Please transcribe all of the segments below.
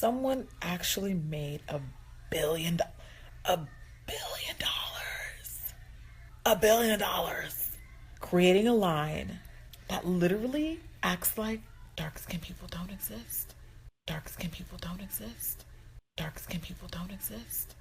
someone actually made $1 billion, $1 billion, $1 billion, creating a line that literally acts like dark-skinned people don't exist. Dark-skinned people don't exist. Dark-skinned people don't exist.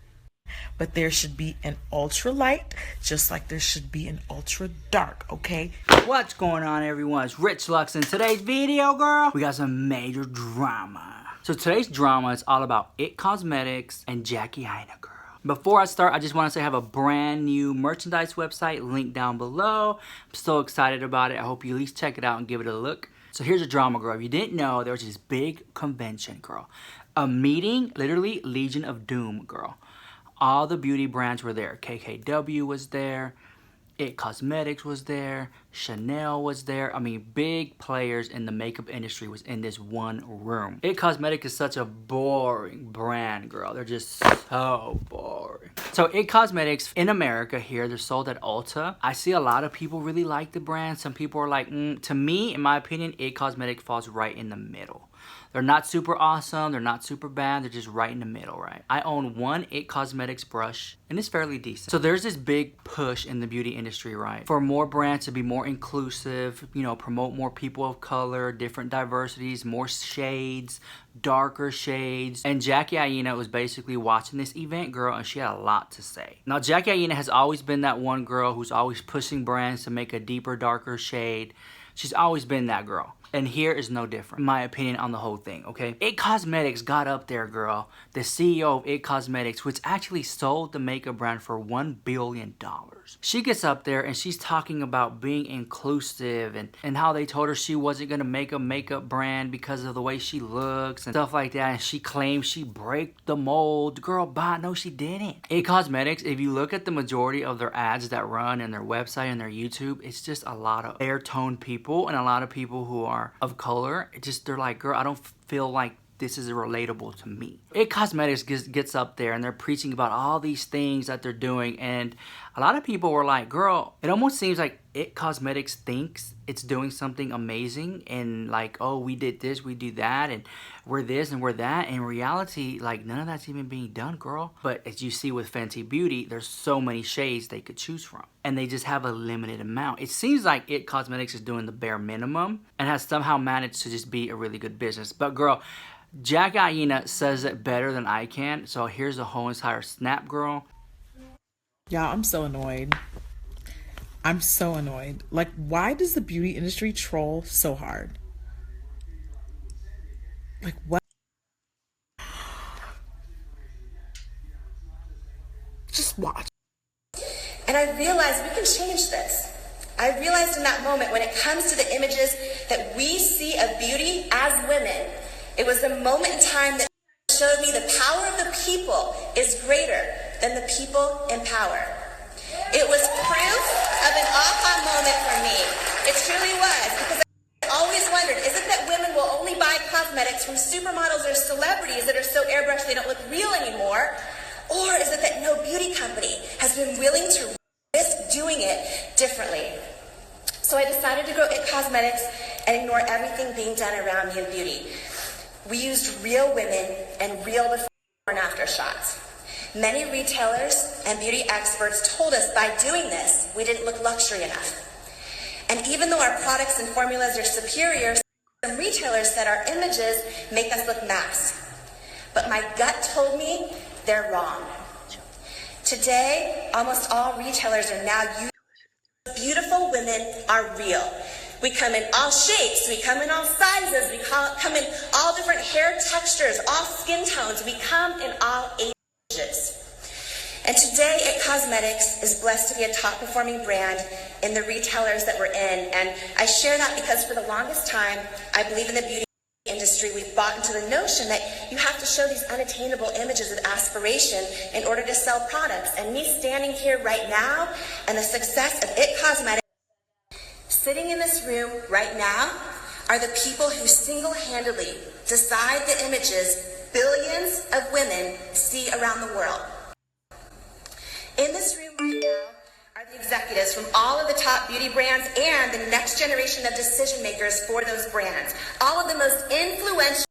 But there should be an ultra light, just like there should be an ultra dark, okay? What's going on, everyone? It's Rich Lux. In today's video, girl, we got some major drama. So today's drama is all about It Cosmetics and Jacki Aina, girl. Before I start, I just want to say I have a brand new merchandise website linked down below. I'm so excited about it. I hope you at least check it out and give it a look. So here's a drama, girl. If you didn't know, there was this big convention, girl. A meeting, literally Legion of Doom, girl. All the beauty brands were there. KKW was there. It Cosmetics was there. Chanel was there. I mean, big players in the makeup industry was in this one room. It Cosmetics is such a boring brand, girl. They're just so boring. So It Cosmetics in America here, they're sold at Ulta. I see a lot of people really like the brand. Some people are like, to me, in my opinion, It Cosmetics falls right in the middle. They're not super awesome, they're not super bad, they're just right in the middle, right? I own one It Cosmetics brush, and it's fairly decent. So there's this big push in the beauty industry, right? For more brands to be more inclusive, you know, promote more people of color, different diversities, more shades, darker shades. And Jacki Aina was basically watching this event, girl, and she had a lot to say. Now, Jacki Aina has always been that one girl who's always pushing brands to make a deeper, darker shade. She's always been that girl. And here is no different, in my opinion, on the whole thing, okay? It Cosmetics got up there, girl. The CEO of It Cosmetics, which actually sold the makeup brand for $1 billion. She gets up there and she's talking about being inclusive and how they told her she wasn't gonna make a makeup brand because of the way she looks and stuff like that. And she claims she break the mold. Girl, bye, no she didn't. It Cosmetics, if you look at the majority of their ads that run and their website and their YouTube, it's just a lot of air-toned people and a lot of people who are of color. They're like, girl, I don't feel like this is relatable to me. It Cosmetics gets up there and they're preaching about all these things that they're doing, and a lot of people were like, girl, it almost seems like It Cosmetics thinks it's doing something amazing and like, oh, we did this, we do that, and we're this and we're that. In reality, like, none of that's even being done, girl. But as you see with Fenty Beauty, there's so many shades they could choose from, and they just have a limited amount. It seems like It Cosmetics is doing the bare minimum and has somehow managed to just be a really good business. But girl, Jacki Aina says it better than I can, so here's the whole entire snap, girl. Y'all, I'm so annoyed. I'm so annoyed. Like, why does the beauty industry troll so hard? Like, what? Just watch. And I realized we can change this. I realized in that moment, when it comes to the images that we see of beauty as women, it was the moment in time that showed me the power of the people is greater than the people in power. It was proof of an aha moment for me. It truly was, because I always wondered, is it that women will only buy cosmetics from supermodels or celebrities that are so airbrushed they don't look real anymore? Or is it that no beauty company has been willing to risk doing it differently? So I decided to grow It Cosmetics and ignore everything being done around me in beauty. We used real women and real before and after shots. Many retailers and beauty experts told us by doing this, we didn't look luxury enough. And even though our products and formulas are superior, some retailers said our images make us look mass. But my gut told me they're wrong. Today, almost all retailers are now using beautiful women are real. We come in all shapes, we come in all sizes, we come in all different hair textures, all skin tones, we come in all ages. And today, It Cosmetics is blessed to be a top performing brand in the retailers that we're in. And I share that because for the longest time, I believe in the beauty industry, we've bought into the notion that you have to show these unattainable images of aspiration in order to sell products. And me standing here right now and the success of It Cosmetics, sitting in this room right now, are the people who single-handedly decide the images billions of women see around the world. In this room right now are the executives from all of the top beauty brands and the next generation of decision makers for those brands. All of the most influential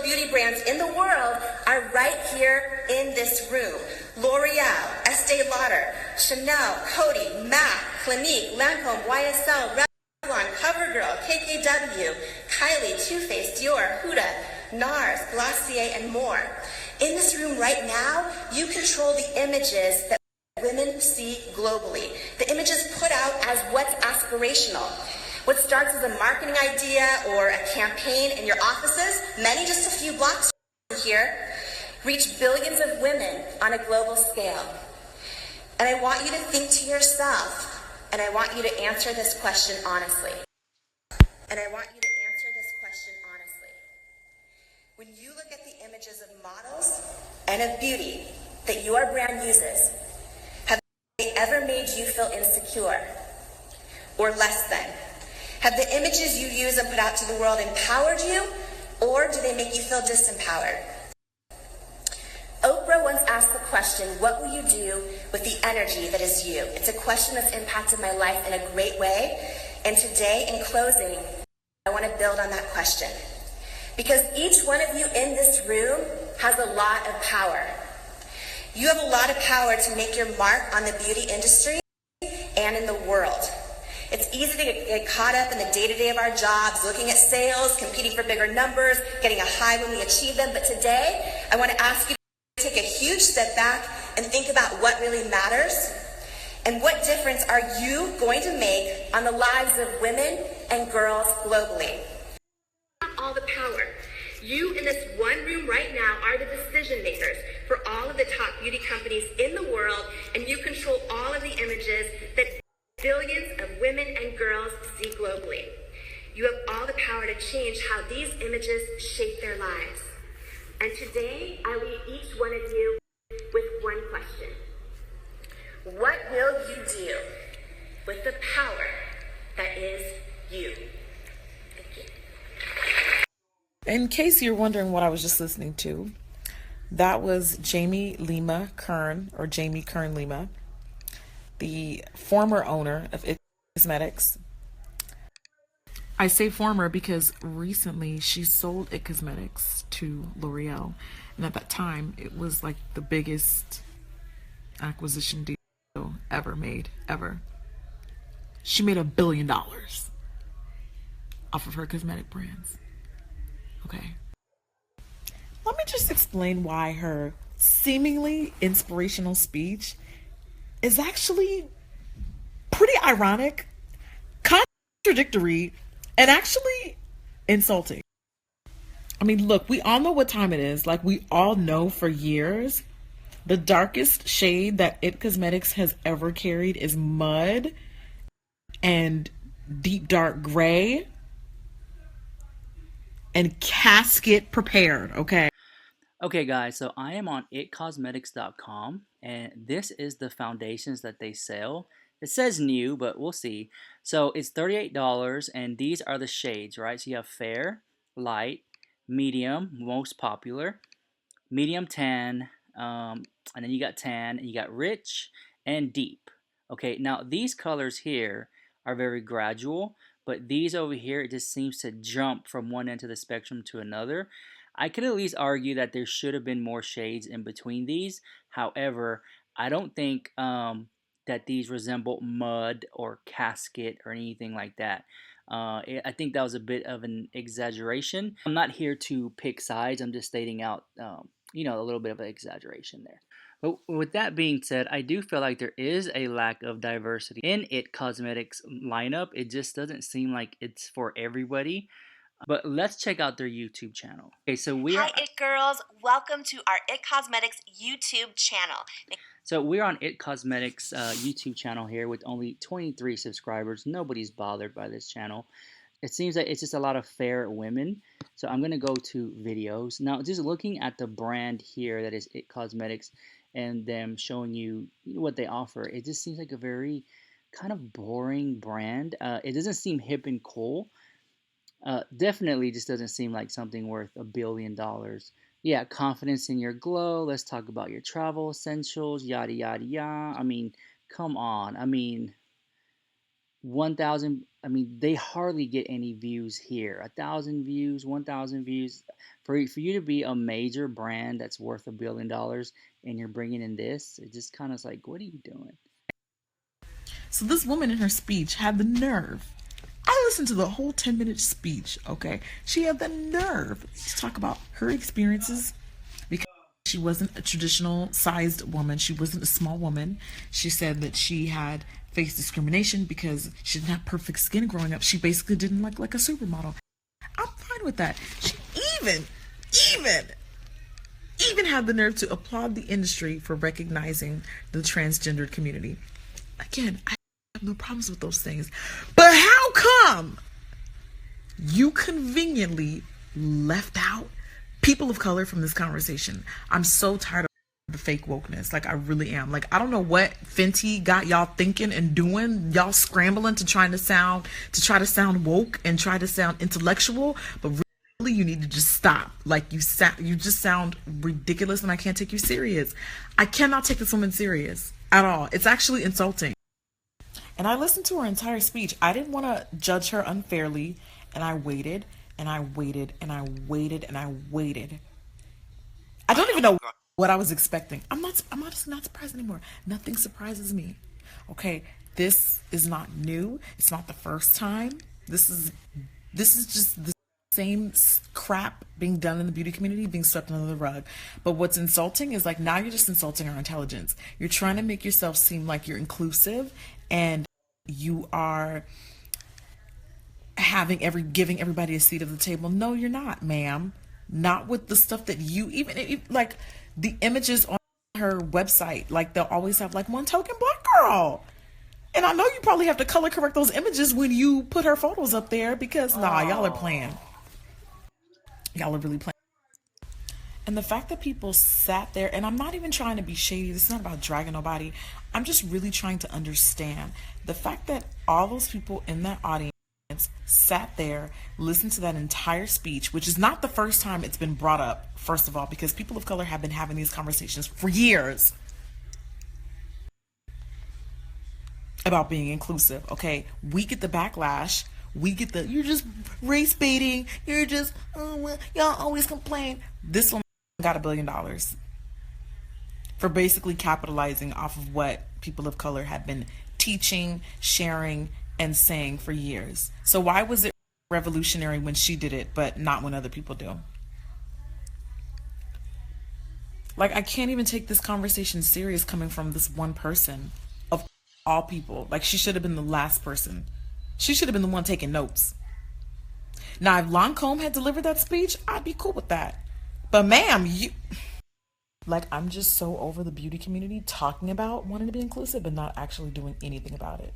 beauty brands in the world are right here in this room. L'Oreal, Estee Lauder, Chanel, Coty, MAC, Clinique, Lancome, YSL, Revlon, CoverGirl, KKW, Kylie, Too Faced, Dior, Huda, NARS, Glossier, and more. In this room right now, you control the images that women see globally. The images put out as what's aspirational. What starts as a marketing idea or a campaign in your offices, many just a few blocks from here, reach billions of women on a global scale. And I want you to think to yourself, and I want you to answer this question honestly. When you look at the images of models and of beauty that your brand uses, have they ever made you feel insecure or less than? Have the images you use and put out to the world empowered you, or do they make you feel disempowered? Oprah once asked the question, what will you do with the energy that is you? It's a question that's impacted my life in a great way. And today, in closing, I want to build on that question. Because each one of you in this room has a lot of power. You have a lot of power to make your mark on the beauty industry and in the world. It's easy to get caught up in the day-to-day of our jobs, looking at sales, competing for bigger numbers, getting a high when we achieve them. But today, I want to ask you to take a huge step back and think about what really matters and what difference are you going to make on the lives of women and girls globally. All the power. You in this one room right now are the decision makers for all of the top beauty companies in the world, and you control all of the images that billions of women and girls see globally. You have all the power to change how these images shape their lives. And today, I leave each one of you with one question. What will you do with the power that is you? Thank you. In case you're wondering what I was just listening to, that was Jamie Lima Kern, or Jamie Kern Lima, the former owner of It Cosmetics. I say former because recently she sold It Cosmetics to L'Oreal, and at that time it was like the biggest acquisition deal ever made, ever. She made $1 billion off of her cosmetic brands. Okay. Let me just explain why her seemingly inspirational speech is actually pretty ironic, contradictory, and actually insulting. I mean, look, we all know what time it is. Like, we all know for years, the darkest shade that It Cosmetics has ever carried is mud and deep dark gray and casket prepared, okay? Okay guys, so I am on itcosmetics.com and this is the foundations that they sell. It says new, but we'll see. So it's $38 and these are the shades, right? So you have fair, light, medium, most popular, medium tan, and then you got tan, and you got rich and deep. Okay, now these colors here are very gradual, but these over here, it just seems to jump from one end of the spectrum to another. I could at least argue that there should have been more shades in between these. However, I don't think that these resemble mud or casket or anything like that. I think that was a bit of an exaggeration. I'm not here to pick sides. I'm just stating out, you know, a little bit of an exaggeration there. But with that being said, I do feel like there is a lack of diversity in It Cosmetics lineup. It just doesn't seem like it's for everybody. But let's check out their YouTube channel. Okay, so Hi, It Girls. Welcome to our It Cosmetics YouTube channel. So we're on It Cosmetics YouTube channel here with only 23 subscribers. Nobody's bothered by this channel. It seems that it's just a lot of fair women. So I'm going to go to videos. Now, just looking at the brand here that is It Cosmetics and them showing you what they offer, it just seems like a very kind of boring brand. It doesn't seem hip and cool. Definitely just doesn't seem like something worth $1 billion. Yeah, confidence in your glow. Let's talk about your travel essentials, yada, yada, yada. I mean, come on. I mean, 1,000, I mean, they hardly get any views here. 1,000 views, 1,000 views. For you to be a major brand that's worth $1 billion and you're bringing in this, it just kind of like, what are you doing? So this woman in her speech had the nerve. I listened to the whole 10-minute speech, okay? She had the nerve to talk about her experiences because she wasn't a traditional sized woman. She wasn't a small woman. She said that she had faced discrimination because she didn't have perfect skin growing up. She basically didn't look like a supermodel. I'm fine with that. She even had the nerve to applaud the industry for recognizing the transgendered community. Again, I have no problems with those things. But how come you conveniently left out people of color from this conversation? I'm so tired of the fake wokeness. Like, I really am. Like, I don't know what Fenty got y'all thinking and doing. Y'all scrambling to try to sound woke and try to sound intellectual, but really you need to just stop. Like, you just sound ridiculous and I can't take you serious. I cannot take this woman serious at all. It's actually insulting. And I listened to her entire speech. I didn't want to judge her unfairly, and I waited and I waited and I waited and I waited. I don't even know what I was expecting. I'm honestly not surprised anymore. Nothing surprises me. Okay, this is not new. It's not the first time. This is just the same crap being done in the beauty community, being swept under the rug. But what's insulting is, like, now you're just insulting our intelligence. You're trying to make yourself seem like you're inclusive and you are giving everybody a seat at the table. No, you're not, ma'am. Not with the stuff that you even like the images on her website. Like, they'll always have like one token black girl. And I know you probably have to color correct those images when you put her photos up there because y'all are playing. Y'all are really playing. And the fact that people sat there, and I'm not even trying to be shady. This is not about dragging nobody. I'm just really trying to understand the fact that all those people in that audience sat there, listened to that entire speech, which is not the first time it's been brought up, first of all, because people of color have been having these conversations for years about being inclusive. Okay, we get the backlash. We get the, you're just race baiting. You're just, y'all always complain. This one got $1 billion for basically capitalizing off of what people of color have been teaching, sharing, and saying for years. So why was it revolutionary when she did it, but not when other people do? Like, I can't even take this conversation serious coming from this one person of all people. Like, she should have been the last person. She should have been the one taking notes. Now, if Lancome had delivered that speech, I'd be cool with that. But ma'am, I'm just so over the beauty community talking about wanting to be inclusive but not actually doing anything about it.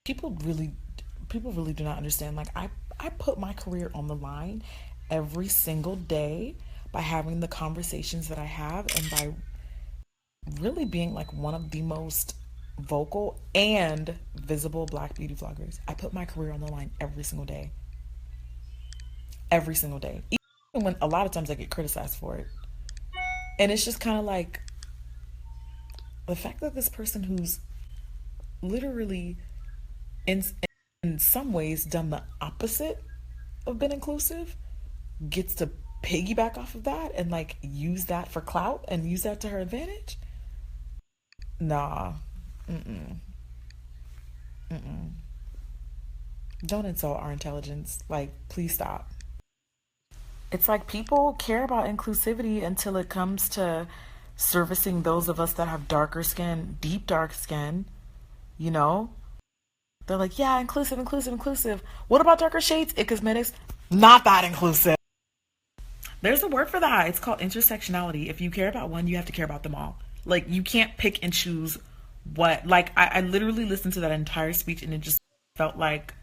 People really do not understand. Like, I put my career on the line every single day by having the conversations that I have and by really being like one of the most vocal and visible Black beauty vloggers. I put my career on the line every single day. Every single day. Even when a lot of times I get criticized for it. And it's just kind of like the fact that this person who's literally in some ways done the opposite of being inclusive gets to piggyback off of that and like use that for clout and use that to her advantage. Nah. Don't insult our intelligence. Like, please stop. It's like people care about inclusivity until it comes to servicing those of us that have darker skin, deep dark skin, you know? They're like, yeah, inclusive. What about darker shades? It cosmetics, not that inclusive. There's a word for that. It's called intersectionality. If you care about one, you have to care about them all. Like, you can't pick and choose what. Like, I literally listened to that entire speech and it just felt like,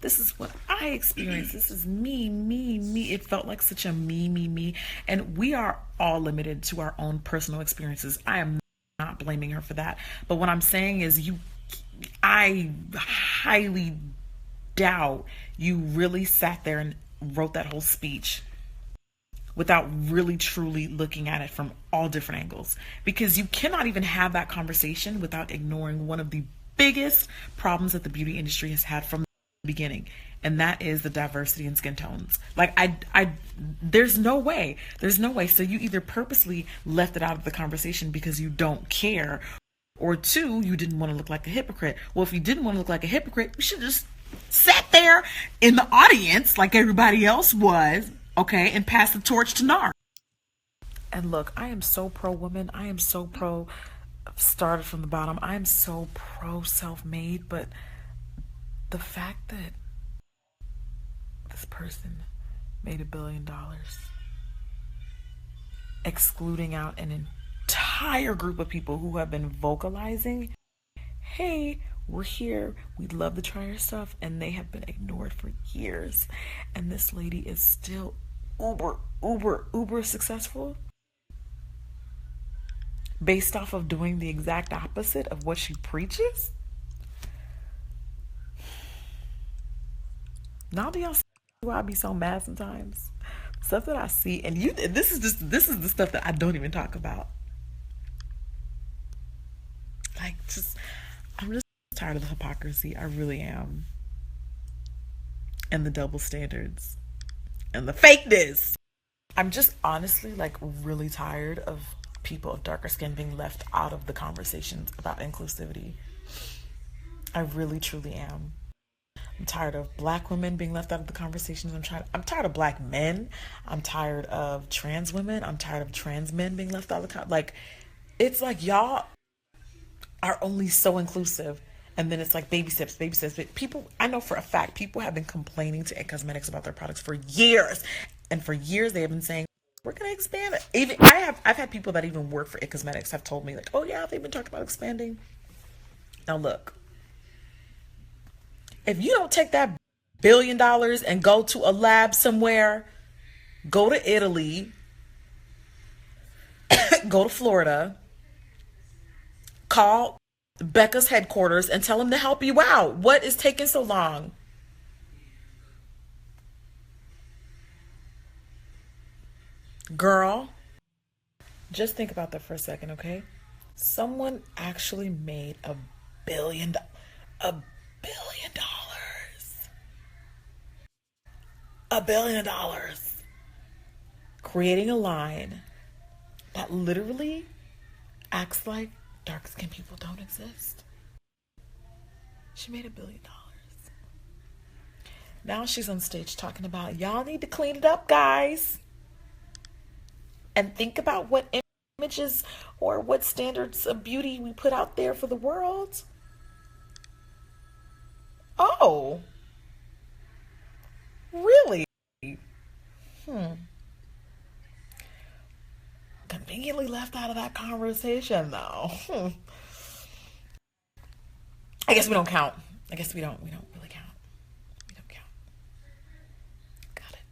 this is what I experienced. This is me. It felt like such a me. And we are all limited to our own personal experiences. I am not blaming her for that. But what I'm saying is I highly doubt you really sat there and wrote that whole speech without really truly looking at it from all different angles. Because you cannot even have that conversation without ignoring one of the biggest problems that the beauty industry has had from the beginning. and that is the diversity in skin tones. Like there's no way. So you either purposely left it out of the conversation because you don't care, or two, you didn't want to look like a hypocrite. Well, if you didn't want to look like a hypocrite, you should just sat there in the audience like everybody else was, okay, and pass the torch to NAR. And look, I am so pro woman. I am so pro started from the bottom. I am so pro self-made, but the fact that this person made $1 billion, excluding out an entire group of people who have been vocalizing, hey, we're here, we'd love to try your stuff, and they have been ignored for years. And this lady is still uber successful based off of doing the exact opposite of what she preaches. Now do y'all see why I be so mad sometimes? Stuff that I see, and this is the stuff that I don't even talk about. Like, I'm just tired of the hypocrisy. I really am. And the double standards. And the fakeness. I'm just honestly like really tired of people of darker skin being left out of the conversations about inclusivity. I really truly am. I'm tired of black women being left out of the conversations. I'm tired of black men. I'm tired of trans women. I'm tired of trans men being left out of the like, it's like y'all are only so inclusive, and then it's like baby steps. But people, I know for a fact, people have been complaining to It Cosmetics about their products for years, and for years they have been saying, we're gonna expand it. Even I've had people that even work for It Cosmetics have told me like, oh yeah, they've been talking about expanding. Now look, if you don't take that $1 billion and go to a lab somewhere, go to Italy, go to Florida, call Becca's headquarters and tell them to help you out. What is taking so long? Girl, just think about that for a second, okay? Someone actually made $1 billion. $1 billion. Creating a line that literally acts like dark-skinned people don't exist. She made $1 billion. Now she's on stage talking about, y'all need to clean it up, guys. And think about what images or what standards of beauty we put out there for the world. Oh. Really? Conveniently left out of that conversation, though. I guess we don't count. I guess we don't really count. We don't count. Got it.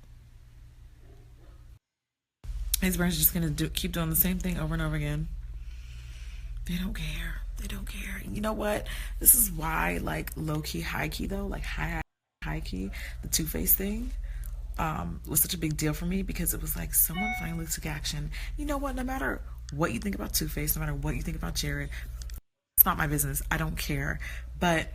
These brands are just gonna keep doing the same thing over and over again. They don't care. They don't care. You know what? This is why, like, low-key, high-key, though, like high-key, the Too Faced thing was such a big deal for me, because it was like someone finally took action. You know what? No matter what you think about Too Faced, no matter what you think about Jared, it's not my business. I don't care. But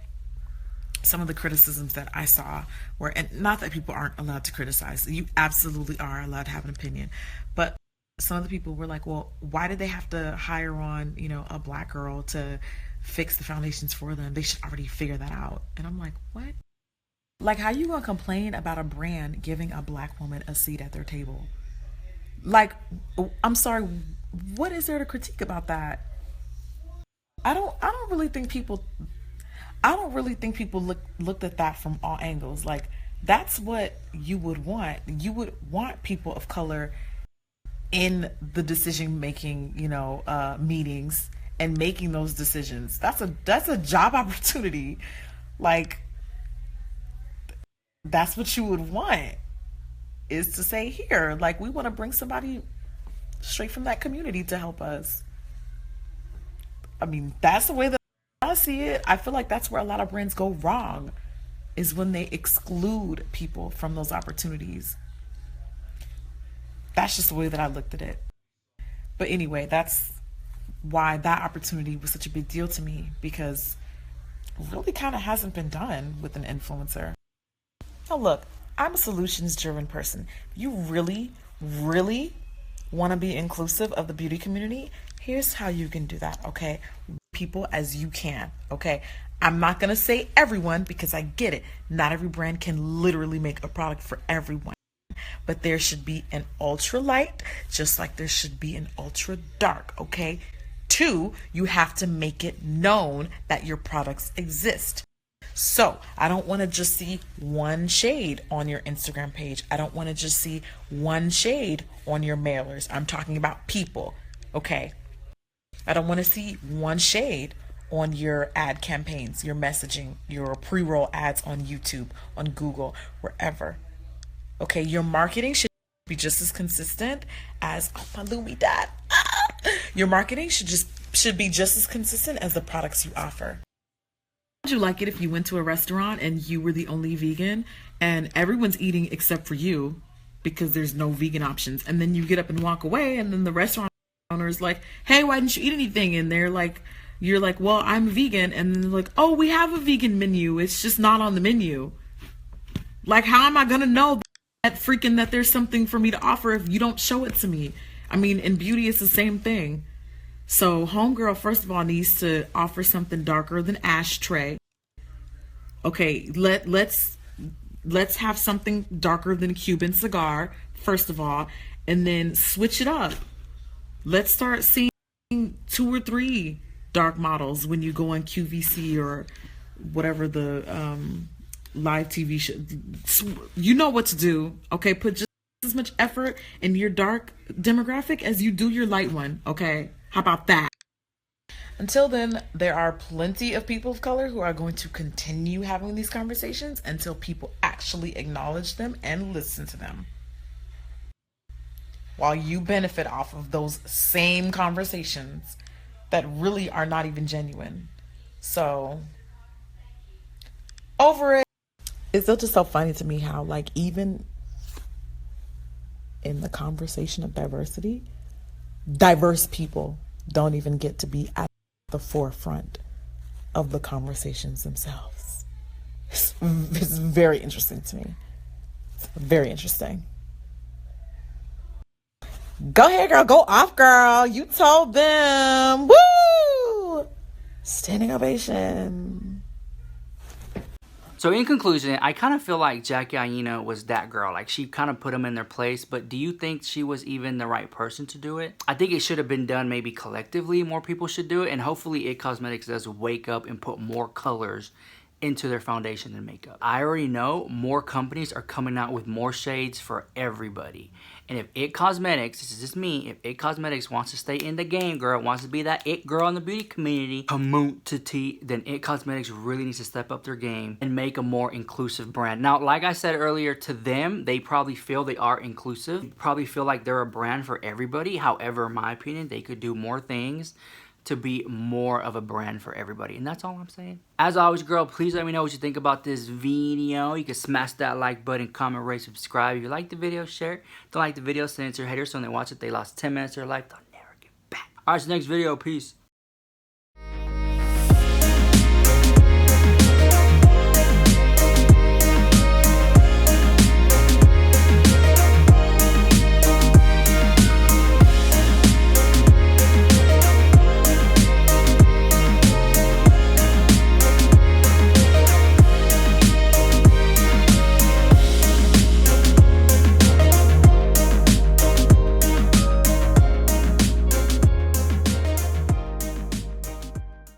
some of the criticisms that I saw were, and not that people aren't allowed to criticize. You absolutely are allowed to have an opinion. But some of the people were like, well, why did they have to hire on, you know, a black girl to fix the foundations for them? They should already figure that out. And I'm like, what? Like, how you gonna complain about a brand giving a black woman a seat at their table? Like, I'm sorry, what is there to critique about that? I don't really think people looked at that from all angles. Like, that's what you would want. You would want people of color in the decision making, you know, meetings and making those decisions. That's a job opportunity. Like, that's what you would want, is to say, here, like, we want to bring somebody straight from that community to help us. I mean, that's the way that I see it. I feel like that's where a lot of brands go wrong, is when they exclude people from those opportunities. That's just the way that I looked at it. But anyway, that's why that opportunity was such a big deal to me, because it really kind of hasn't been done with an influencer. Now look, I'm a solutions-driven person. If you really, really want to be inclusive of the beauty community, here's how you can do that, okay? People as you can, okay? I'm not going to say everyone because I get it. Not every brand can literally make a product for everyone. But there should be an ultra light, just like there should be an ultra dark, okay? 2, you have to make it known that your products exist. So I don't want to just see one shade on your Instagram page. I don't want to just see one shade on your mailers. I'm talking about people, okay? I don't want to see one shade on your ad campaigns, your messaging, your pre-roll ads on YouTube, on Google, wherever. Okay, your marketing should be just as consistent as my Lumi dad. Your marketing should be just as consistent as the products you offer. Would you like it if you went to a restaurant and you were the only vegan and everyone's eating except for you because there's no vegan options, and then you get up and walk away and then the restaurant owner is like, hey, why didn't you eat anything? And they're like, you're like, well, I'm vegan, and then they're like, oh, we have a vegan menu, it's just not on the menu. Like, how am I gonna know that there's something for me to offer if you don't show it to me? I mean, in beauty it's the same thing. So homegirl, first of all, needs to offer something darker than ashtray. Okay, let's have something darker than Cuban cigar, first of all, and then switch it up. Let's start seeing 2 or 3 dark models when you go on QVC or whatever the live TV show. You know what to do, okay? Put just as much effort in your dark demographic as you do your light one, okay? How about that? Until then, there are plenty of people of color who are going to continue having these conversations until people actually acknowledge them and listen to them. While you benefit off of those same conversations that really are not even genuine. So, over it. It's still just so funny to me how, like, even in the conversation of diversity, diverse people don't even get to be at the forefront of the conversations themselves. It's very interesting to me. It's very interesting. Go ahead, girl. Go off, girl. You told them. Woo! Standing ovation. So in conclusion, I kind of feel like Jacki Aina was that girl. Like, she kind of put them in their place. But do you think she was even the right person to do it? I think it should have been done maybe collectively. More people should do it. And hopefully It Cosmetics does wake up and put more colors into their foundation and makeup. I already know more companies are coming out with more shades for everybody. And if It Cosmetics, this is just me, if It Cosmetics wants to stay in the game, girl, wants to be that it girl in the beauty community, then It Cosmetics really needs to step up their game and make a more inclusive brand. Now, like I said earlier, to them, they probably feel they are inclusive. They probably feel like they're a brand for everybody. However, in my opinion, they could do more things to be more of a brand for everybody. And that's all I'm saying. As always, girl, please let me know what you think about this video. You can smash that like button, comment, rate, subscribe. If you like the video, share it. Don't like the video, send it to your haters so when they watch it, they lost 10 minutes of their life. They'll never get back. All right, so next video. Peace.